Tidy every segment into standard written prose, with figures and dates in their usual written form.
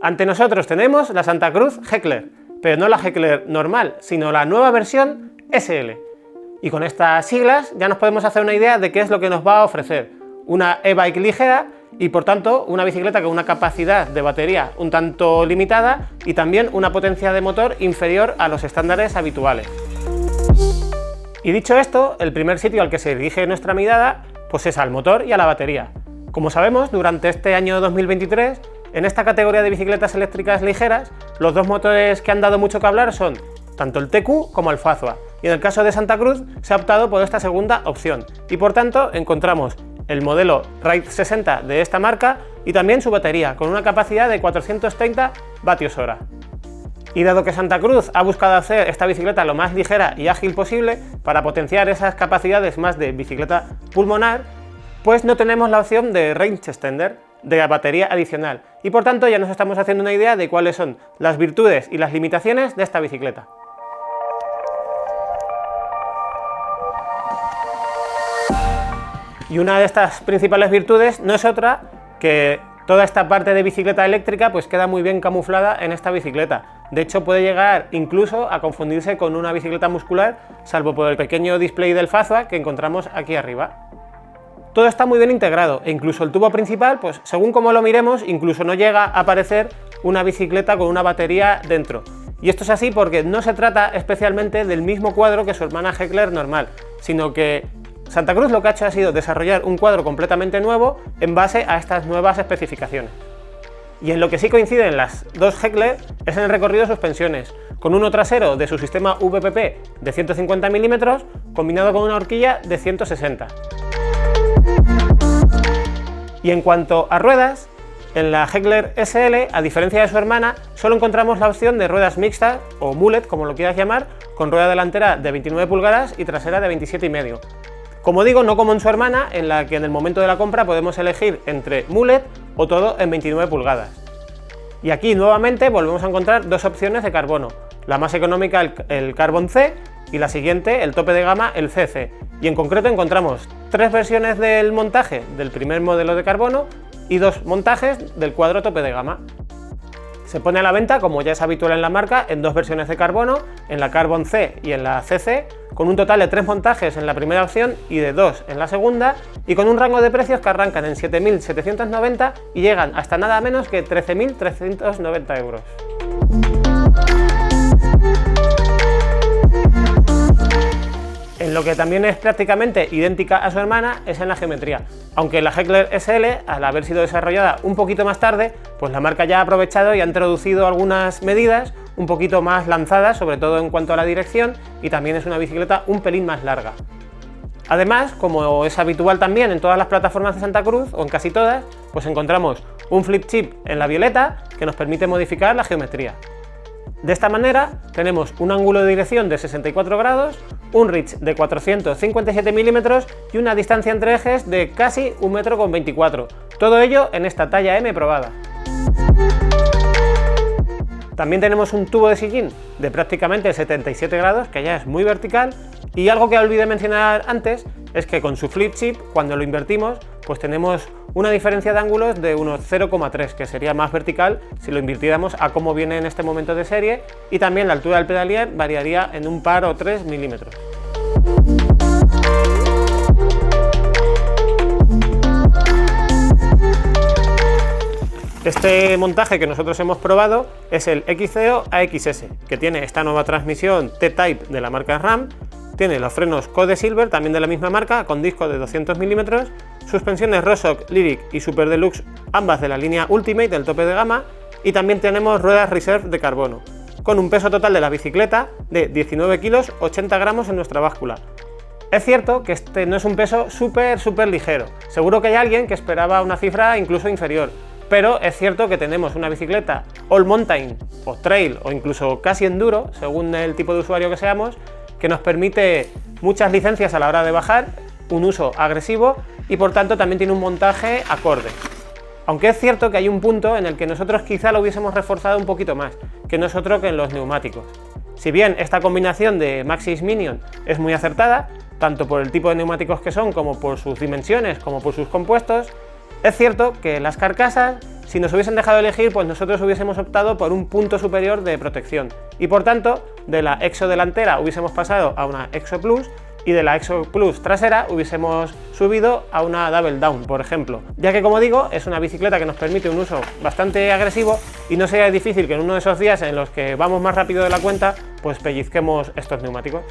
Ante nosotros tenemos la Santa Cruz Heckler, pero no la Heckler normal, sino la nueva versión SL. Y con estas siglas ya nos podemos hacer una idea de qué es lo que nos va a ofrecer. Una e-bike ligera y por tanto una bicicleta con una capacidad de batería un tanto limitada y también una potencia de motor inferior a los estándares habituales. Y dicho esto, el primer sitio al que se dirige nuestra mirada pues es al motor y a la batería. Como sabemos, durante este año 2023, en esta categoría de bicicletas eléctricas ligeras, los dos motores que han dado mucho que hablar son tanto el TQ como el Fazua, y en el caso de Santa Cruz se ha optado por esta segunda opción, y por tanto encontramos el modelo Ride 60 de esta marca y también su batería, con una capacidad de 430 vatios-hora. Y dado que Santa Cruz ha buscado hacer esta bicicleta lo más ligera y ágil posible para potenciar esas capacidades más de bicicleta pulmonar, pues no tenemos la opción de Range Extender, de la batería adicional, y por tanto ya nos estamos haciendo una idea de cuáles son las virtudes y las limitaciones de esta bicicleta. Y una de estas principales virtudes no es otra que toda esta parte de bicicleta eléctrica pues queda muy bien camuflada en esta bicicleta. De hecho puede llegar incluso a confundirse con una bicicleta muscular, salvo por el pequeño display del Fazua que encontramos aquí arriba. Todo está muy bien integrado e incluso el tubo principal, pues según como lo miremos, incluso no llega a parecer una bicicleta con una batería dentro. Y esto es así porque no se trata especialmente del mismo cuadro que su hermana Heckler normal, sino que Santa Cruz lo que ha hecho ha sido desarrollar un cuadro completamente nuevo en base a estas nuevas especificaciones. Y en lo que sí coinciden las dos Heckler es en el recorrido de suspensiones, con uno trasero de su sistema VPP de 150 mm combinado con una horquilla de 160. Y en cuanto a ruedas, en la Heckler SL, a diferencia de su hermana, solo encontramos la opción de ruedas mixtas o mullet, como lo quieras llamar, con rueda delantera de 29 pulgadas y trasera de 27,5. Como digo, no como en su hermana, en la que en el momento de la compra podemos elegir entre mullet o todo en 29 pulgadas. Y aquí nuevamente volvemos a encontrar dos opciones de carbono, la más económica el Carbon C y la siguiente, el tope de gama, el CC. Y en concreto encontramos tres versiones del montaje del primer modelo de carbono y dos montajes del cuadro tope de gama. Se pone a la venta, como ya es habitual en la marca, en dos versiones de carbono, en la Carbon C y en la CC, con un total de 3 montajes en la primera opción y de 2 en la segunda, y con un rango de precios que arrancan en 7.790 y llegan hasta nada menos que 13.390 euros. En lo que también es prácticamente idéntica a su hermana es en la geometría, aunque la Heckler SL, al haber sido desarrollada un poquito más tarde, pues la marca ya ha aprovechado y ha introducido algunas medidas un poquito más lanzadas, sobre todo en cuanto a la dirección, y también es una bicicleta un pelín más larga. Además, como es habitual también en todas las plataformas de Santa Cruz, o en casi todas, pues encontramos un flip chip en la violeta que nos permite modificar la geometría. De esta manera tenemos un ángulo de dirección de 64 grados, un reach de 457 mm y una distancia entre ejes de casi 1,24 m, todo ello en esta talla M probada. También tenemos un tubo de sillín de prácticamente 77 grados, que ya es muy vertical, y algo que olvidé mencionar antes es que con su flip chip, cuando lo invertimos, pues tenemos una diferencia de ángulos de unos 0,3, que sería más vertical si lo invirtiéramos a cómo viene en este momento de serie, y también la altura del pedalier variaría en un par o 3 milímetros. Este montaje que nosotros hemos probado es el XCO AXS, que tiene esta nueva transmisión T-Type de la marca RAM, tiene los frenos Code Silver, también de la misma marca, con disco de 200 mm, suspensiones Rosoc Lyric y Super Deluxe, ambas de la línea Ultimate del tope de gama, y también tenemos ruedas Reserve de carbono, con un peso total de la bicicleta de 19 kilos 80 gramos en nuestra báscula. Es cierto que este no es un peso súper ligero, seguro que hay alguien que esperaba una cifra incluso inferior, pero es cierto que tenemos una bicicleta all mountain o trail o incluso casi enduro, según el tipo de usuario que seamos, que nos permite muchas licencias a la hora de bajar, un uso agresivo y por tanto también tiene un montaje acorde. Aunque es cierto que hay un punto en el que nosotros quizá lo hubiésemos reforzado un poquito más, que no es otro que en los neumáticos. Si bien esta combinación de Maxxis Minion es muy acertada, tanto por el tipo de neumáticos que son como por sus dimensiones como por sus compuestos, Es cierto que las carcasas, si nos hubiesen dejado elegir, pues nosotros hubiésemos optado por un punto superior de protección y por tanto de la EXO delantera hubiésemos pasado a una EXO Plus y de la EXO Plus trasera hubiésemos subido a una Double Down, por ejemplo, ya que, como digo, es una bicicleta que nos permite un uso bastante agresivo y no sería difícil que en uno de esos días en los que vamos más rápido de la cuenta, pues pellizquemos estos neumáticos.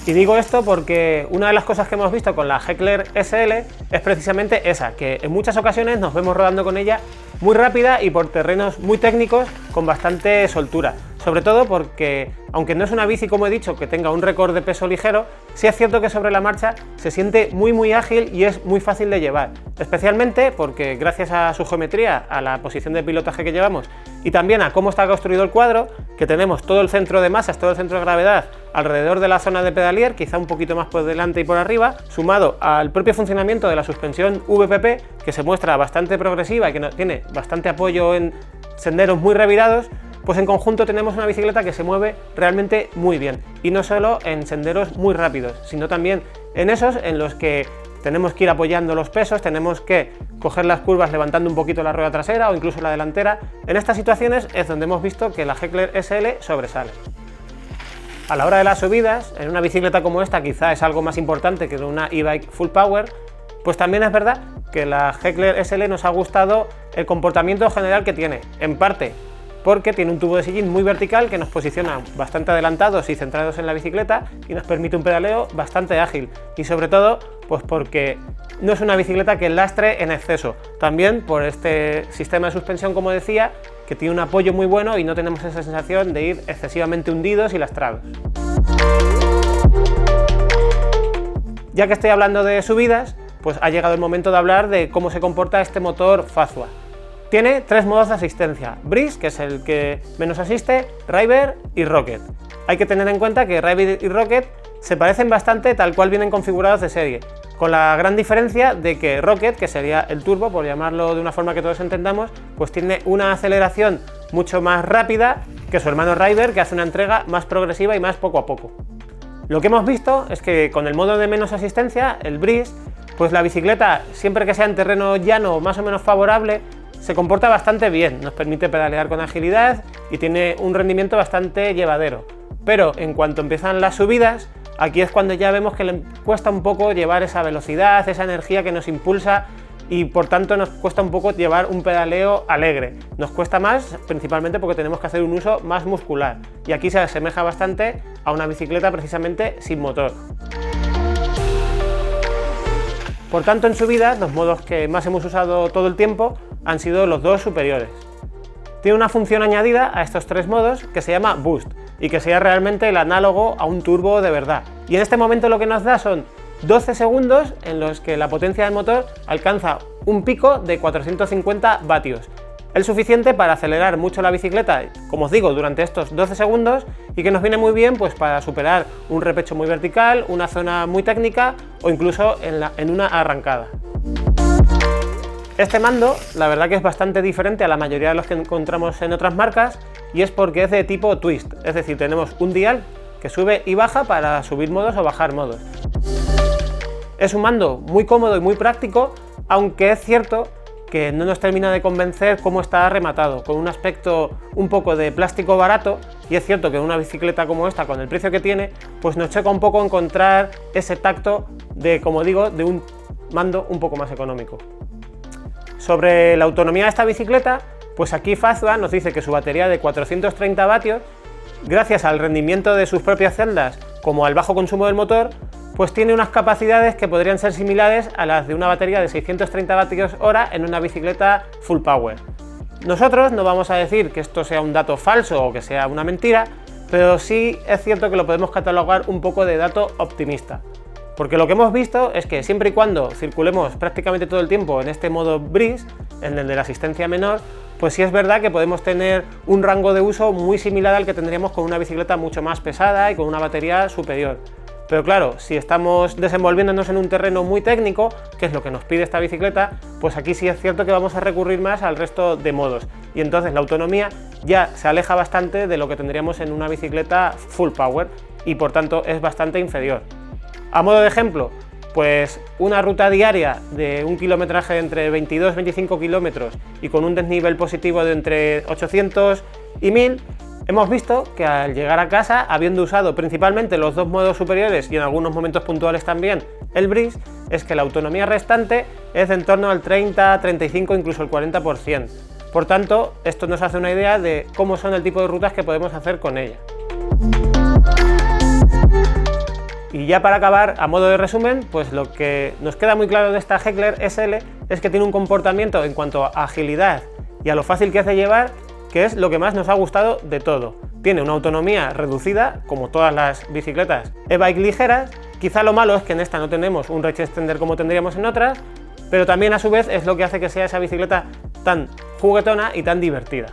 Y digo esto porque una de las cosas que hemos visto con la Heckler SL es precisamente esa, que en muchas ocasiones nos vemos rodando con ella muy rápida y por terrenos muy técnicos con bastante soltura. Sobre todo porque, aunque no es una bici, como he dicho, que tenga un récord de peso ligero, sí es cierto que sobre la marcha se siente muy ágil y es muy fácil de llevar. Especialmente porque, gracias a su geometría, a la posición de pilotaje que llevamos y también a cómo está construido el cuadro, que tenemos todo el centro de masas, todo el centro de gravedad alrededor de la zona de pedalier, quizá un poquito más por delante y por arriba, sumado al propio funcionamiento de la suspensión VPP, que se muestra bastante progresiva y que tiene bastante apoyo en senderos muy revirados, pues en conjunto tenemos una bicicleta que se mueve realmente muy bien, y no solo en senderos muy rápidos, sino también en esos en los que tenemos que ir apoyando los pesos, tenemos que coger las curvas levantando un poquito la rueda trasera o incluso la delantera. En estas situaciones es donde hemos visto que la Heckler SL sobresale. A la hora de las subidas, en una bicicleta como esta quizá es algo más importante que en una e-bike full power, pues también es verdad que la Heckler SL nos ha gustado el comportamiento general que tiene, en parte porque tiene un tubo de sillín muy vertical que nos posiciona bastante adelantados y centrados en la bicicleta y nos permite un pedaleo bastante ágil, y sobre todo pues porque no es una bicicleta que lastre en exceso, también por este sistema de suspensión, como decía, que tiene un apoyo muy bueno y no tenemos esa sensación de ir excesivamente hundidos y lastrados. Ya que estoy hablando de subidas, pues ha llegado el momento de hablar de cómo se comporta este motor Fazua. Tiene tres modos de asistencia: Breeze, que es el que menos asiste, River y Rocket. Hay que tener en cuenta que River y Rocket se parecen bastante tal cual vienen configurados de serie, con la gran diferencia de que Rocket, que sería el turbo, por llamarlo de una forma que todos entendamos, pues tiene una aceleración mucho más rápida que su hermano River, que hace una entrega más progresiva y más poco a poco. Lo que hemos visto es que con el modo de menos asistencia, el Breeze, pues la bicicleta, siempre que sea en terreno llano más o menos favorable, se comporta bastante bien, nos permite pedalear con agilidad y tiene un rendimiento bastante llevadero. Pero en cuanto empiezan las subidas, aquí es cuando ya vemos que le cuesta un poco llevar esa velocidad, esa energía que nos impulsa, y por tanto nos cuesta un poco llevar un pedaleo alegre. Nos cuesta más, principalmente porque tenemos que hacer un uso más muscular, y aquí se asemeja bastante a una bicicleta precisamente sin motor. Por tanto, en subidas, los modos que más hemos usado todo el tiempo han sido los dos superiores. Tiene una función añadida a estos tres modos que se llama Boost, y que sería realmente el análogo a un turbo de verdad. Y en este momento lo que nos da son 12 segundos en los que la potencia del motor alcanza un pico de 450 vatios. El suficiente para acelerar mucho la bicicleta, como os digo, durante estos 12 segundos, y que nos viene muy bien pues para superar un repecho muy vertical, una zona muy técnica o incluso en una arrancada. Este mando, la verdad que es bastante diferente a la mayoría de los que encontramos en otras marcas, y es porque es de tipo twist, es decir, tenemos un dial que sube y baja para subir modos o bajar modos. Es un mando muy cómodo y muy práctico, aunque es cierto que no nos termina de convencer cómo está rematado, con un aspecto un poco de plástico barato, y es cierto que una bicicleta como esta, con el precio que tiene, pues nos choca un poco encontrar ese tacto de, como digo, de un mando un poco más económico. Sobre la autonomía de esta bicicleta, pues aquí Fazua nos dice que su batería de 430 vatios, gracias al rendimiento de sus propias celdas como al bajo consumo del motor, pues tiene unas capacidades que podrían ser similares a las de una batería de 630 vatios hora en una bicicleta full power. Nosotros no vamos a decir que esto sea un dato falso o que sea una mentira, pero sí es cierto que lo podemos catalogar un poco de dato optimista. Porque lo que hemos visto es que siempre y cuando circulemos prácticamente todo el tiempo en este modo Breeze, en el de la asistencia menor, pues sí es verdad que podemos tener un rango de uso muy similar al que tendríamos con una bicicleta mucho más pesada y con una batería superior. Pero claro, si estamos desenvolviéndonos en un terreno muy técnico, que es lo que nos pide esta bicicleta, pues aquí sí es cierto que vamos a recurrir más al resto de modos, y entonces la autonomía ya se aleja bastante de lo que tendríamos en una bicicleta full power, y por tanto es bastante inferior. A modo de ejemplo, Pues una ruta diaria de un kilometraje de entre 22 y 25 kilómetros y con un desnivel positivo de entre 800 y 1000, hemos visto que al llegar a casa, habiendo usado principalmente los dos modos superiores y en algunos momentos puntuales también el Breeze, es que la autonomía restante es de en torno al 30, 35, incluso el 40%. Por tanto, esto nos hace una idea de cómo son el tipo de rutas que podemos hacer con ella. Y ya para acabar, a modo de resumen, pues lo que nos queda muy claro de esta Heckler SL es que tiene un comportamiento en cuanto a agilidad y a lo fácil que hace llevar, que es lo que más nos ha gustado de todo. Tiene una autonomía reducida, como todas las bicicletas e-bike ligeras. Quizá lo malo es que en esta no tenemos un range extender como tendríamos en otras, pero también a su vez es lo que hace que sea esa bicicleta tan juguetona y tan divertida.